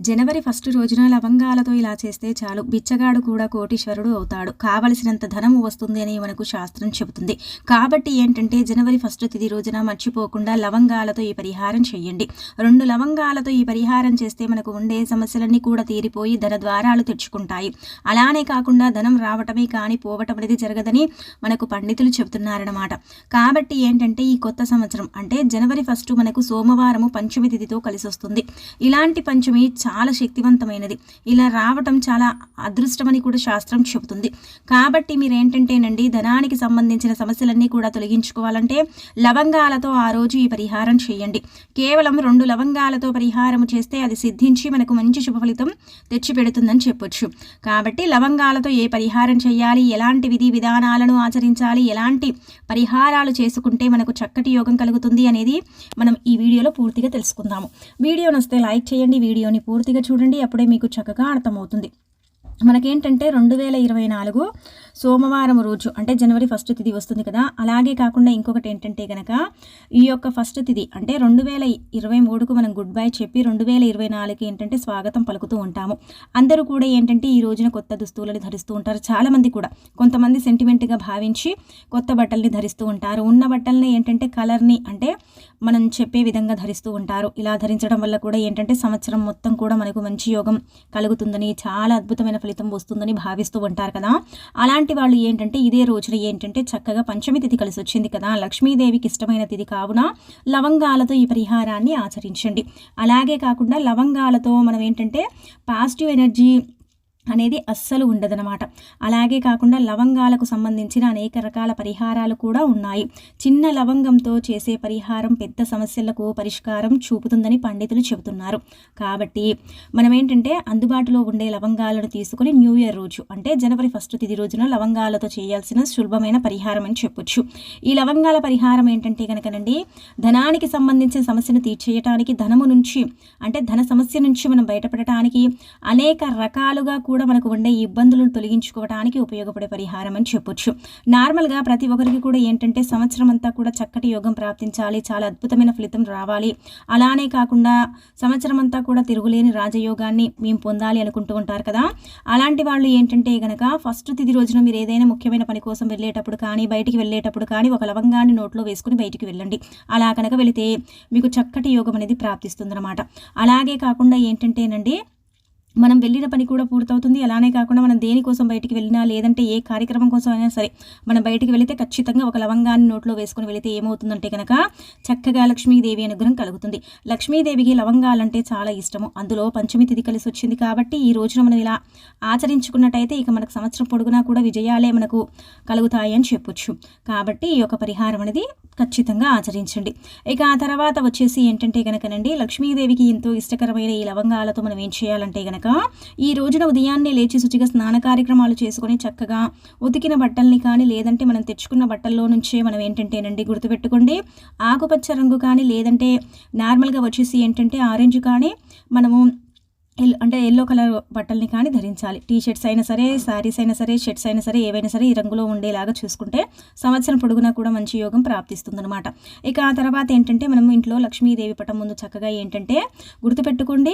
జనవరి 1 రోజున లవంగాలతో ఇలా చేస్తే చాలు బిచ్చగాడు కూడా కోటీశ్వరుడు అవుతాడు. కావలసినంత ధనము వస్తుంది అని మనకు శాస్త్రం చెబుతుంది. కాబట్టి ఏంటంటే జనవరి 1 తిథి రోజున మర్చిపోకుండా లవంగాలతో ఈ పరిహారం చేయండి. 2 లవంగాలతో ఈ పరిహారం చేస్తే మనకు ఉండే సమస్యలన్నీ కూడా తీరిపోయి ధన ద్వారాలు తెచ్చుకుంటాయి. అలానే కాకుండా ధనం రావటమే కానీ పోవటం అనేది జరగదని మనకు పండితులు చెబుతున్నారన్నమాట. కాబట్టి ఏంటంటే ఈ కొత్త సంవత్సరం అంటే జనవరి 1 మనకు సోమవారము పంచమి తిథితో కలిసి వస్తుంది. ఇలాంటి పంచమి చాలా శక్తివంతమైనది. ఇలా రావటం చాలా అదృష్టమని కూడా శాస్త్రం చెబుతుంది. కాబట్టి మీరు ఏంటంటేనండి ధనానికి సంబంధించిన సమస్యలన్నీ కూడా తొలగించుకోవాలంటే లవంగాలతో ఆ రోజు ఈ పరిహారం చేయండి. కేవలం 2 లవంగాలతో పరిహారం చేస్తే అది సిద్ధించి మనకు మంచి శుభ ఫలితం తెచ్చిపెడుతుందని చెప్పొచ్చు. కాబట్టి లవంగాలతో ఏ పరిహారం చేయాలి, ఎలాంటి విధి విధానాలను ఆచరించాలి, ఎలాంటి పరిహారాలు చేసుకుంటే మనకు చక్కటి యోగం కలుగుతుంది అనేది మనం ఈ వీడియోలో పూర్తిగా తెలుసుకుందాము. వీడియో నచ్చితే లైక్ చేయండి, వీడియోని పూర్తిగా చూడండి, అప్పుడే మీకు చక్కగా అర్థమవుతుంది. మనకేంటంటే 2024 సోమవారం రోజు అంటే జనవరి 1 తిథి వస్తుంది కదా. అలాగే కాకుండా ఇంకొకటి ఏంటంటే కనుక ఈ యొక్క 1 తిథి అంటే 2023కు మనం గుడ్ బై చెప్పి 2024కి ఏంటంటే స్వాగతం పలుకుతూ ఉంటాము. అందరూ కూడా ఏంటంటే ఈ రోజున కొత్త దుస్తువులను ధరిస్తూ ఉంటారు. చాలామంది కూడా కొంతమంది సెంటిమెంట్గా భావించి కొత్త బట్టల్ని ధరిస్తూ ఉంటారు. ఉన్న బట్టల్ని ఏంటంటే కలర్ని అంటే మనం చెప్పే విధంగా ధరిస్తూ ఉంటారు. ఇలా ధరించడం వల్ల కూడా ఏంటంటే సంవత్సరం మొత్తం కూడా మనకు మంచి యోగం కలుగుతుందని, చాలా అద్భుతమైన ఫలితం వస్తుందని భావిస్తూ ఉంటారు కదా. అలాంటి వాళ్ళు ఏంటంటే ఇదే రోజున ఏంటంటే చక్కగా పంచమి తిథి కలిసి వచ్చింది కదా, లక్ష్మీదేవికి ఇష్టమైన తిథి కావున లవంగాలతో ఈ పరిహారాన్ని ఆచరించండి. అలాగే కాకుండా లవంగాలతో మనం ఏంటంటే పాజిటివ్ ఎనర్జీ అనేది అస్సలు ఉండదనమాట. అలాగే కాకుండా లవంగాలకు సంబంధించిన అనేక రకాల పరిహారాలు కూడా ఉన్నాయి. చిన్న లవంగంతో చేసే పరిహారం పెద్ద సమస్యలకు పరిష్కారం చూపుతుందని పండితులు చెబుతున్నారు. కాబట్టి మనం ఏంటంటే అందుబాటులో ఉండే లవంగాలను తీసుకుని న్యూ ఇయర్ రోజు అంటే జనవరి 1 తిథి రోజున లవంగాలతో చేయాల్సిన సులభమైన పరిహారం అని చెప్పొచ్చు. ఈ లవంగాల పరిహారం ఏంటంటే కనుకనండి ధనానికి సంబంధించిన సమస్యను తీర్చేయటానికి, ధనము నుంచి అంటే ధన సమస్య నుంచి మనం బయటపడటానికి, అనేక రకాలుగా కూడా మనకు ఉండే ఇబ్బందులను తొలగించుకోవడానికి ఉపయోగపడే పరిహారం అని చెప్పొచ్చు. నార్మల్గా ప్రతి ఒక్కరికి కూడా ఏంటంటే సంవత్సరం అంతా కూడా చక్కటి యోగం ప్రాప్తించాలి, చాలా అద్భుతమైన ఫలితం రావాలి, అలానే కాకుండా సంవత్సరం అంతా కూడా తిరుగులేని రాజయోగాన్ని మేము పొందాలి అనుకుంటూ ఉంటారు కదా. అలాంటి వాళ్ళు ఏంటంటే కనుక 1 తిథి రోజున మీరు ఏదైనా ముఖ్యమైన పని కోసం వెళ్ళేటప్పుడు కానీ, బయటికి వెళ్ళేటప్పుడు కానీ ఒక లవంగాన్ని నోట్లో వేసుకుని బయటికి వెళ్ళండి. అలా కనుక వెళితే మీకు చక్కటి యోగం అనేది ప్రాప్తిస్తుందన్నమాట. అలాగే కాకుండా ఏంటంటేనండి మనం వెళ్ళిన పని కూడా పూర్తవుతుంది. అలానే కాకుండా మనం దేనికోసం బయటికి వెళ్ళినా, లేదంటే ఏ కార్యక్రమం కోసం అయినా సరే మనం బయటికి వెళితే ఖచ్చితంగా ఒక లవంగాన్ని నోట్లో వేసుకొని వెళితే ఏమవుతుందంటే కనుక చక్కగా లక్ష్మీదేవి అనుగ్రహం కలుగుతుంది. లక్ష్మీదేవికి లవంగాలంటే చాలా ఇష్టము. అందులో పంచమి తిథి కలిసి వచ్చింది కాబట్టి ఈ రోజున మనం ఇలా ఆచరించుకున్నట్టయితే ఇక మనకు సంవత్సరం పొడుగునా కూడా విజయాలే మనకు కలుగుతాయి అని చెప్పొచ్చు. కాబట్టి ఈ యొక్క పరిహారం అనేది ఖచ్చితంగా ఆచరించండి. ఇక ఆ తర్వాత వచ్చేసి ఏంటంటే కనుకనండి లక్ష్మీదేవికి ఎంతో ఇష్టకరమైన ఈ లవంగాలతో మనం ఏం చేయాలంటే కనుక ఈ రోజున ఉదయాన్నే లేచి శుచిగా స్నాన కార్యక్రమాలు చేసుకొని చక్కగా ఉతికిన బట్టల్ని కానీ, లేదంటే మనం తెచ్చుకున్న బట్టల్లో నుంచే మనం ఏంటంటేనండి గుర్తుపెట్టుకోండి ఆకుపచ్చ రంగు కానీ, లేదంటే నార్మల్గా వచ్చేసి ఏంటంటే ఆరెంజ్ కానీ మనము అంటే ఎల్లో కలర్ బట్టల్ని కానీ ధరించాలి. టీషర్ట్స్ అయినా సరే, శారీస్ అయినా సరే, షర్ట్స్ అయినా సరే, ఏవైనా సరే ఈ రంగులో ఉండేలాగా చూసుకుంటే సంవత్సరం పొడుగునా కూడా మంచి యోగం ప్రాప్తిస్తుందన్నమాట. ఇక ఆ తర్వాత ఏంటంటే మనం ఇంట్లో లక్ష్మీదేవి పటం ముందు చక్కగా ఏంటంటే గుర్తుపెట్టుకోండి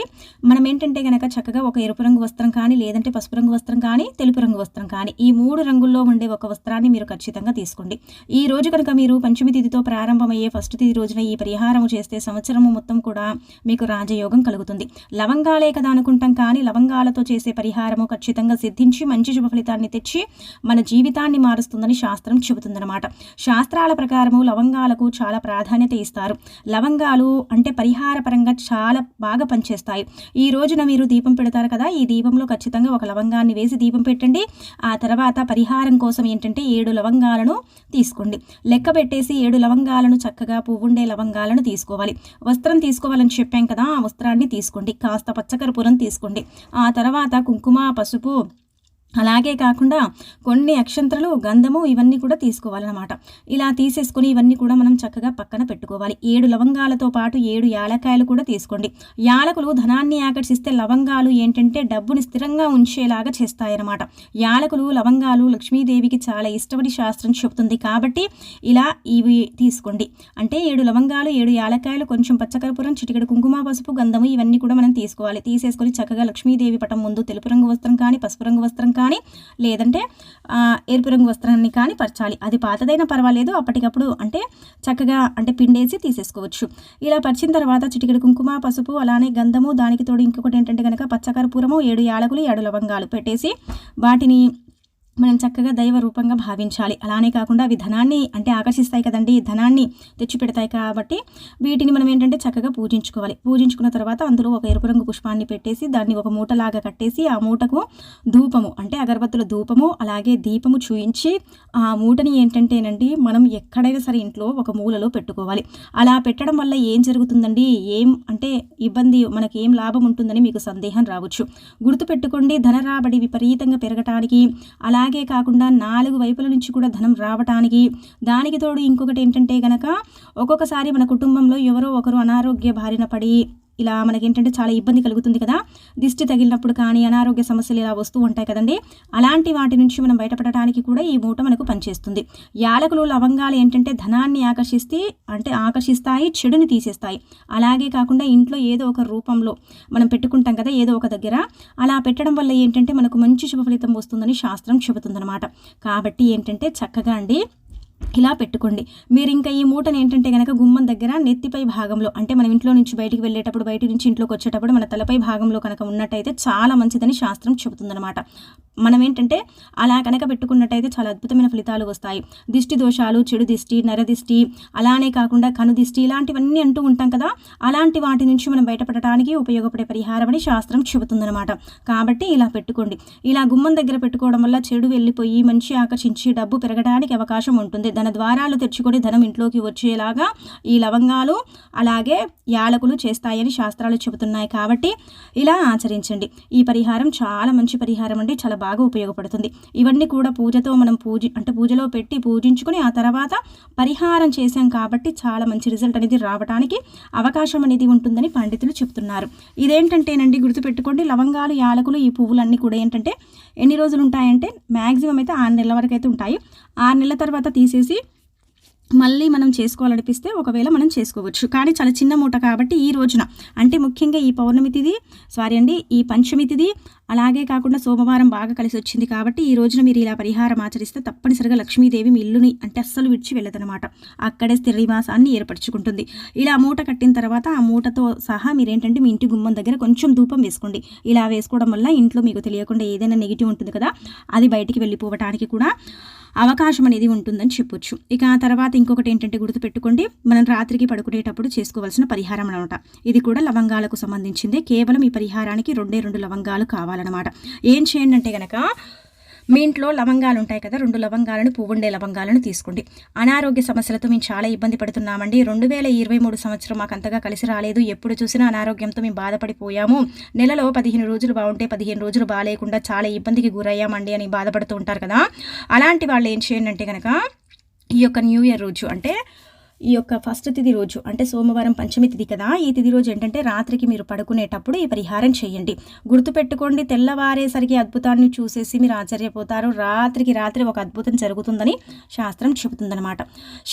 మనం ఏంటంటే కనుక చక్కగా ఒక ఎరుపు రంగు వస్త్రం కానీ, లేదంటే పసుపు రంగు వస్త్రం కానీ, తెలుపు రంగు వస్త్రం కానీ ఈ 3 రంగుల్లో ఉండే ఒక వస్త్రాన్ని మీరు ఖచ్చితంగా తీసుకోండి. ఈ రోజు కనుక మీరు పంచమి తిథితో ప్రారంభమయ్యే 1 తిథి రోజున ఈ పరిహారం చేస్తే సంవత్సరము మొత్తం కూడా మీకు రాజయోగం కలుగుతుంది. లవంగాలే కదా అనుకుంటాం కానీ లవంగాలతో చేసే పరిహారము ఖచ్చితంగా సిద్ధించి మంచి శుభ ఫలితాన్ని తెచ్చి మన జీవితాన్ని మారుస్తుందని శాస్త్రం చెబుతుందన్నమాట. శాస్త్రాల ప్రకారము లవంగాలకు చాలా ప్రాధాన్యత ఇస్తారు. లవంగాలు అంటే పరిహార పరంగా చాలా బాగా పనిచేస్తాయి. ఈ రోజున మీరు దీపం పెడతారు కదా, ఈ దీపంలో ఖచ్చితంగా ఒక లవంగాన్ని వేసి దీపం పెట్టండి. ఆ తర్వాత పరిహారం కోసం ఏంటంటే 7 లవంగాలను తీసుకోండి. లెక్క పెట్టేసి 7 లవంగాలను చక్కగా పువ్వుండే లవంగాలను తీసుకోవాలి. వస్త్రం తీసుకోవాలని చెప్పాం కదా, ఆ వస్త్రాన్ని తీసుకోండి. కాస్త పచ్చకర్పూరం తీసుకోండి. ఆ తర్వాత కుంకుమ, పసుపు అలాగే కాకుండా కొన్ని అక్షంతలు, గంధము ఇవన్నీ కూడా తీసుకోవాలన్నమాట. ఇలా తీసేసుకొని ఇవన్నీ కూడా మనం చక్కగా పక్కన పెట్టుకోవాలి. 7 లవంగాలతో పాటు 7 యాలకాయలు కూడా తీసుకోండి. యాలకులు ధనాన్ని ఆకర్షిస్తే లవంగాలు ఏంటంటే డబ్బుని స్థిరంగా ఉంచేలాగా చేస్తాయన్నమాట. యాలకులు, లవంగాలు లక్ష్మీదేవికి చాలా ఇష్టమని శాస్త్రం చెబుతుంది. కాబట్టి ఇలా ఇవి తీసుకోండి. అంటే 7 లవంగాలు, 7 యాలకాయలు, కొంచెం పచ్చకర్పూరం, చిటికెడు కుంకుమ, పసుపు, గంధము ఇవన్నీ కూడా మనం తీసుకోవాలి. తీసేసుకొని చక్కగా లక్ష్మీదేవి పటం ముందు తెలుపు రంగు వస్త్రం కానీ, పసుపు రంగు వస్త్రం కానీ, లేదంటే ఎరుపు రంగు వస్త్రాన్ని కానీ పరచాలి. అది పాతదైనా పర్వాలేదు, అప్పటికప్పుడు అంటే చక్కగా అంటే పిండేసి తీసేసుకోవచ్చు. ఇలా పరిచిన తర్వాత చిటికెడు కుంకుమ, పసుపు, అలానే గంధము, దానికి తోడు ఇంకొకటి ఏంటంటే కనుక పచ్చకర్పూరము, 7 యాలకులు, 7 లవంగాలు పెట్టేసి వాటిని మనం చక్కగా దైవ రూపంగా భావించాలి. అలానే కాకుండా అవి ధనాన్ని అంటే ఆకర్షిస్తాయి కదండి, ధనాన్ని తెచ్చిపెడతాయి. కాబట్టి వీటిని మనం ఏంటంటే చక్కగా పూజించుకోవాలి. పూజించుకున్న తర్వాత అందులో ఒక ఎరుపు రంగు పుష్పాన్ని పెట్టేసి దాన్ని ఒక మూటలాగా కట్టేసి ఆ మూటకు ధూపము అంటే అగరబత్తుల ధూపము అలాగే దీపము చూయించి ఆ మూటని ఏంటంటేనండి మనం ఎక్కడైనా సరే ఇంట్లో ఒక మూలలో పెట్టుకోవాలి. అలా పెట్టడం వల్ల ఏం జరుగుతుందండి, ఏం అంటే ఇబ్బంది, మనకి ఏం లాభం ఉంటుందని మీకు సందేహం రావచ్చు. గుర్తుపెట్టుకోండి, ధన రాబడి విపరీతంగా పెరగటానికి, అలాగే కాకుండా 4 వైపుల నుంచి కూడా ధనం రావటానికి, దానికి తోడు ఇంకొకటి ఏంటంటే గనక ఒక్కొక్కసారి మన కుటుంబంలో ఎవరో ఒకరు అనారోగ్య బారిన పడి ఇలా మనకేంటంటే చాలా ఇబ్బంది కలుగుతుంది కదా, దిష్టి తగిలినప్పుడు కానీ అనారోగ్య సమస్యలు ఇలా వస్తూ ఉంటాయి కదండి. అలాంటి వాటి నుంచి మనం బయటపడటానికి కూడా ఈ మూట మనకు పనిచేస్తుంది. యాలకులు, లవంగాలు ఏంటంటే ధనాన్ని ఆకర్షిస్తాయి, చెడుని తీసేస్తాయి. అలాగే కాకుండా ఇంట్లో ఏదో ఒక రూపంలో మనం పెట్టుకుంటాం కదా ఏదో ఒక దగ్గర, అలా పెట్టడం వల్ల ఏంటంటే మనకు మంచి శుభ ఫలితం వస్తుందని శాస్త్రం చెబుతుందన్నమాట. కాబట్టి ఏంటంటే చక్కగా అండి ఇలా పెట్టుకోండి. మీరు ఇంకా ఈ మూటను ఏంటంటే కనుక గుమ్మం దగ్గర నెత్తిపై భాగంలో అంటే మనం ఇంట్లో నుంచి బయటికి వెళ్ళేటప్పుడు, బయట నుంచి ఇంట్లోకి వచ్చేటప్పుడు మన తలపై భాగంలో కనుక ఉన్నట్టయితే చాలా మంచిదని శాస్త్రం చెబుతుందన్నమాట. మనం ఏంటంటే అలా కనుక పెట్టుకున్నట్టయితే చాలా అద్భుతమైన ఫలితాలు వస్తాయి. దిష్టి దోషాలు, చెడు దిష్టి, నరదిష్టి, అలానే కాకుండా కనుదిష్టి ఇలాంటివన్నీ అంటూ ఉంటాం కదా, అలాంటి వాటి నుంచి మనం బయటపడటానికి ఉపయోగపడే పరిహారం అని శాస్త్రం చెబుతుందన్నమాట. కాబట్టి ఇలా పెట్టుకోండి. ఇలా గుమ్మం దగ్గర పెట్టుకోవడం వల్ల చెడు వెళ్ళిపోయి మంచి ఆకర్షించి డబ్బు పెరగడానికి అవకాశం ఉంటుంది. ధన ద్వారాలు తెరుచుకొని ధనం ఇంట్లోకి వచ్చేలాగా ఈ లవంగాలు అలాగే యాలకులు చేస్తాయని శాస్త్రాలు చెబుతున్నాయి. కాబట్టి ఇలా ఆచరించండి. ఈ పరిహారం చాలా మంచి పరిహారం అండి, చాలా బాగా ఉపయోగపడుతుంది. ఇవన్నీ కూడా పూజతో మనం పూజలో పెట్టి పూజించుకొని ఆ తర్వాత పరిహారం చేశాం కాబట్టి చాలా మంచి రిజల్ట్ అనేది రావడానికి అవకాశం అనేది ఉంటుందని పండితులు చెప్తున్నారు. ఇదేంటంటేనండి గుర్తుపెట్టుకోండి, లవంగాలు, యాలకులు ఈ పువ్వులన్నీ కూడా ఏంటంటే ఎన్ని రోజులు ఉంటాయంటే మ్యాక్సిమం అయితే 6 నెలల వరకు అయితే ఉంటాయి. 6 నెలల తర్వాత తీసేసి మళ్ళీ మనం చేసుకోవాలనిపిస్తే ఒకవేళ మనం చేసుకోవచ్చు. కానీ చాలా చిన్న మూట కాబట్టి ఈ రోజున అంటే ముఖ్యంగా ఈ పౌర్ణమి తిథి ఈ పంచమి తిథి అలాగే కాకుండా సోమవారం బాగా కలిసి వచ్చింది కాబట్టి ఈ రోజున మీరు ఇలా పరిహారం ఆచరిస్తే తప్పనిసరిగా లక్ష్మీదేవి మీ ఇల్లుని అంటే అస్సలు విడిచి వెళ్ళదనమాట. అక్కడే స్థిర నివాసాన్ని ఏర్పరచుకుంటుంది. ఇలా మూట కట్టిన తర్వాత ఆ మూటతో సహా మీరేంటంటే మీ ఇంటి గుమ్మం దగ్గర కొంచెం ధూపం వేసుకోండి. ఇలా వేసుకోవడం వల్ల ఇంట్లో మీకు తెలియకుండా ఏదైనా నెగిటివ్ ఉంటుంది కదా, అది బయటికి వెళ్ళిపోవటానికి కూడా అవకాశం అనేది ఉంటుందని చెప్పొచ్చు. ఇక ఆ తర్వాత ఇంకొకటి ఏంటంటే గుర్తుపెట్టుకోండి, మనం రాత్రికి పడుకునేటప్పుడు చేసుకోవాల్సిన పరిహారం అనమాట. ఇది కూడా లవంగాలకు సంబంధించింది. కేవలం ఈ పరిహారానికి 2 లవంగాలు కావాలన్నమాట. ఏం చేయండి అంటే గనక మీ ఇంట్లో లవంగాలు ఉంటాయి కదా, 2 లవంగాలను, పువ్వుండే లవంగాలను తీసుకోండి. అనారోగ్య సమస్యలతో మేము చాలా ఇబ్బంది పడుతున్నామండి. 2023 సంవత్సరం మాకు అంతగా కలిసి రాలేదు. ఎప్పుడు చూసినా అనారోగ్యంతో మేము బాధపడిపోయాము. నెలలో 15 రోజులు బాగుంటే 15 రోజులు బాగాలేకుండా చాలా ఇబ్బందికి గురయ్యామండి అని బాధపడుతూ ఉంటారు కదా. అలాంటి వాళ్ళు ఏం చేయండి అంటే కనుక ఈ యొక్క న్యూ ఇయర్ రోజు అంటే ఈ యొక్క ఫస్ట్ తిథి రోజు అంటే సోమవారం పంచమి తిథి కదా, ఈ తిథి రోజు ఏంటంటే రాత్రికి మీరు పడుకునేటప్పుడు ఈ పరిహారం చేయండి. గుర్తుపెట్టుకోండి, తెల్లవారేసరికి అద్భుతాన్ని చూసేసి మీరు ఆశ్చర్యపోతారు. రాత్రి ఒక అద్భుతం జరుగుతుందని శాస్త్రం చెబుతుందన్నమాట.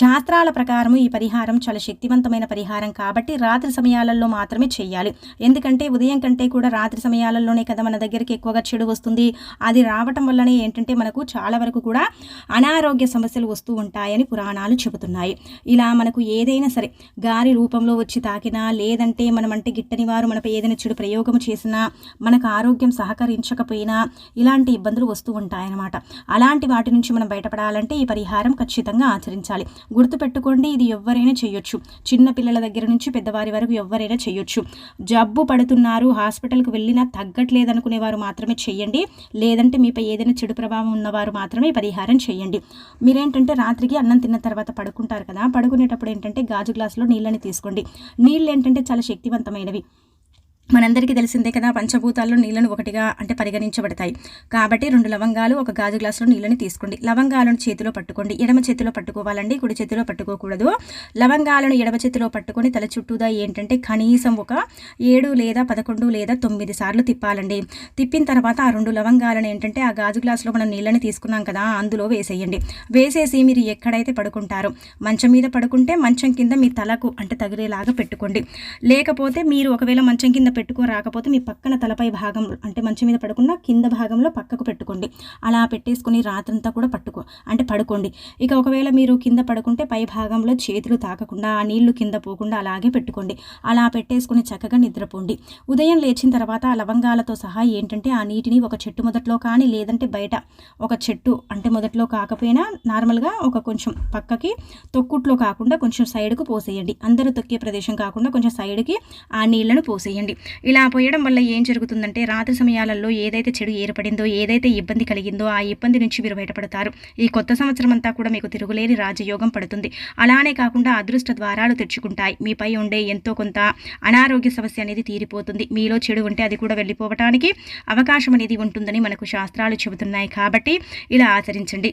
శాస్త్రాల ప్రకారం ఈ పరిహారం చాలా శక్తివంతమైన పరిహారం కాబట్టి రాత్రి సమయాలలో మాత్రమే చేయాలి. ఎందుకంటే ఉదయం కంటే కూడా రాత్రి సమయాలలోనే కదా మన దగ్గరికి ఎక్కువగా చెడు వస్తుంది. అది రావటం వల్లనే ఏంటంటే మనకు చాలా వరకు కూడా అనారోగ్య సమస్యలు వస్తూ ఉంటాయని పురాణాలు చెబుతున్నాయి. ఇలా మనకు ఏదైనా సరే గారి రూపంలో వచ్చి తాకినా, లేదంటే మనమంటే గిట్టని వారు మనపై ఏదైనా చెడు ప్రయోగం చేసినా, మనకు ఆరోగ్యం సహకరించకపోయినా ఇలాంటి ఇబ్బందులు వస్తూ ఉంటాయన్నమాట. అలాంటి వాటి నుంచి మనం బయటపడాలంటే ఈ పరిహారం ఖచ్చితంగా ఆచరించాలి. గుర్తుపెట్టుకోండి, ఇది ఎవరైనా చేయొచ్చు. చిన్న పిల్లల దగ్గర నుంచి పెద్దవారి వరకు ఎవరైనా చేయొచ్చు. జబ్బు పడుతున్నారు, హాస్పిటల్కి వెళ్ళినా తగ్గట్లేదనుకునే వారు మాత్రమే చేయండి. లేదంటే మీపై ఏదైనా చెడు ప్రభావం ఉన్నవారు మాత్రమే పరిహారం చేయండి. మీరేంటంటే రాత్రికి అన్నం తిన్న తర్వాత పడుకుంటారు కదా, పడుకునేటప్పుడు ఏంటంటే గాజు గ్లాసులో నీళ్ళని తీసుకోండి. నీళ్ళు ఏంటంటే చాలా శక్తివంతమైనవి. మనందరికీ తెలిసిందే కదా, పంచభూతాల్లో నీళ్ళను ఒకటిగా అంటే పరిగణించబడతాయి. కాబట్టి 2 లవంగాలు, ఒక గాజు గ్లాసులో నీళ్ళని తీసుకోండి. లవంగాలను చేతిలో పట్టుకోండి. ఎడమ చేతిలో పట్టుకోవాలండి, కుడి చేతిలో పట్టుకోకూడదు. లవంగాలను ఎడమ చేతిలో పట్టుకొని తల చుట్టూదా ఏంటంటే కనీసం ఒక 7 లేదా 11 లేదా 9 సార్లు తిప్పాలండి. తిప్పిన తర్వాత ఆ 2 లవంగాలను ఏంటంటే ఆ గాజు గ్లాసులో మనం నీళ్ళని తీసుకున్నాం కదా, అందులో వేసేయండి. వేసేసి మీరు ఎక్కడైతే పడుకుంటారో, మంచం మీద పడుకుంటే మంచం కింద మీ తలకు అంటే తగిలేలాగా పెట్టుకోండి. లేకపోతే మీరు ఒకవేళ మంచం కింద రాకపోతే మీ పక్కన తలపై భాగం అంటే మంచం మీద పడుకున్న కింద భాగంలో పక్కకు పెట్టుకోండి. అలా పెట్టేసుకుని రాత్రంతా కూడా పడుకోండి. ఇక ఒకవేళ మీరు కింద పడుకుంటే పై భాగంలో చేతులు తాకకుండా ఆ నీళ్లు కింద పోకుండా అలాగే పెట్టుకోండి. అలా పెట్టేసుకుని చక్కగా నిద్రపోండి. ఉదయం లేచిన తర్వాత ఆ లవంగాలతో సహా ఏంటంటే ఆ నీటిని ఒక చెట్టు మొదట్లో కానీ లేదంటే బయట ఒక చెట్టు అంటే మొదట్లో కాకపోయినా నార్మల్గా ఒక కొంచెం పక్కకి తొక్కుట్లో కాకుండా కొంచెం సైడ్కు పోసేయండి. అందరూ తొక్కే ప్రదేశం కాకుండా కొంచెం సైడ్కి ఆ నీళ్లను పోసేయండి. ఇలా పోయడం వల్ల ఏం జరుగుతుందంటే రాత్రి సమయాలలో ఏదైతే చెడు ఏర్పడిందో, ఏదైతే ఇబ్బంది కలిగిందో ఆ ఇబ్బంది నుంచి మీరు బయటపడతారు. ఈ కొత్త సంవత్సరం అంతా కూడా మీకు తిరుగులేని రాజయోగం పడుతుంది. అలానే కాకుండా అదృష్ట ద్వారాలు తెచ్చుకుంటాయి. మీపై ఉండే ఎంతో కొంత అనారోగ్య సమస్య అనేది తీరిపోతుంది. మీలో చెడు ఉంటే అది కూడా వెళ్ళిపోవటానికి అవకాశం అనేది ఉంటుందని మనకు శాస్త్రాలు చెబుతున్నాయి. కాబట్టి ఇలా ఆచరించండి.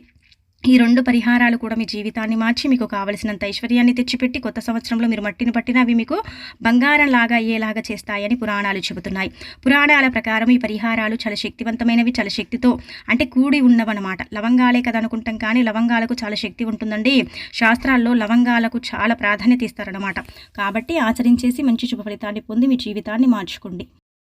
ఈ 2 పరిహారాలు కూడా మీ జీవితాన్ని మార్చి మీకు కావలసినంత ఐశ్వర్యాన్ని తెచ్చిపెట్టి కొత్త సంవత్సరంలో మీరు మట్టిని పట్టినా అవి మీకు బంగారం లాగా అయ్యేలాగా చేస్తాయని పురాణాలు చెబుతున్నాయి. పురాణాల ప్రకారం ఈ పరిహారాలు చాలా శక్తివంతమైనవి, చాలా శక్తితో అంటే కూడి ఉన్నవన్నమాట. లవంగాలే కదా అనుకుంటాం, కానీ లవంగాలకు చాలా శక్తి ఉంటుందండి. శాస్త్రాల్లో లవంగాలకు చాలా ప్రాధాన్యత ఇస్తారన్నమాట. కాబట్టి ఆచరించేసి మంచి శుభ ఫలితాన్ని పొంది మీ జీవితాన్ని మార్చుకోండి.